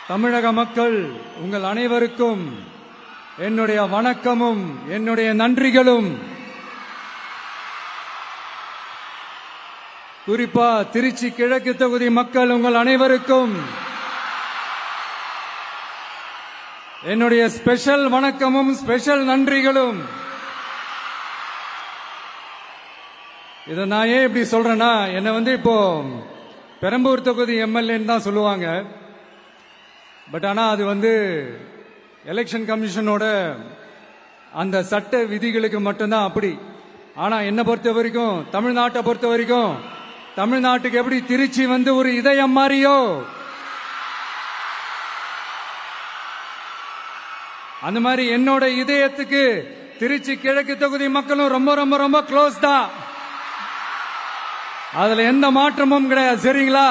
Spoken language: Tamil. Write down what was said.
தமிழக மக்கள் உங்கள் அனைவருக்கும் என்னுடைய வணக்கமும் என்னுடைய நன்றிகளும். குறிப்பா திருச்சி கிழக்கு தொகுதி மக்கள் உங்கள் அனைவருக்கும் என்னுடைய ஸ்பெஷல் வணக்கமும் ஸ்பெஷல் நன்றிகளும். இதை நான் ஏன் இப்படி சொல்றேன்னா, என்னை இப்போ பெரம்பூர் தொகுதி எம்எல்ஏன்னு தான் சொல்லுவாங்க. பட் ஆனா அது எலெக்ஷன் கமிஷனோட அந்த சட்ட விதிகளுக்கு மட்டும்தான் அப்படி. ஆனா என்னை பொறுத்த வரைக்கும், தமிழ்நாட்டை பொறுத்த வரைக்கும், தமிழ்நாட்டுக்கு எப்படி திருச்சி ஒரு இதயம் மாறியோ, அந்த மாதிரி என்னோட இதயத்துக்கு திருச்சி கிழக்கு தொகுதி மக்களும் ரொம்ப ரொம்ப ரொம்ப க்ளோஸ் தான். அதுல எந்த மாற்றமும் கிடையாது. சரிங்களா?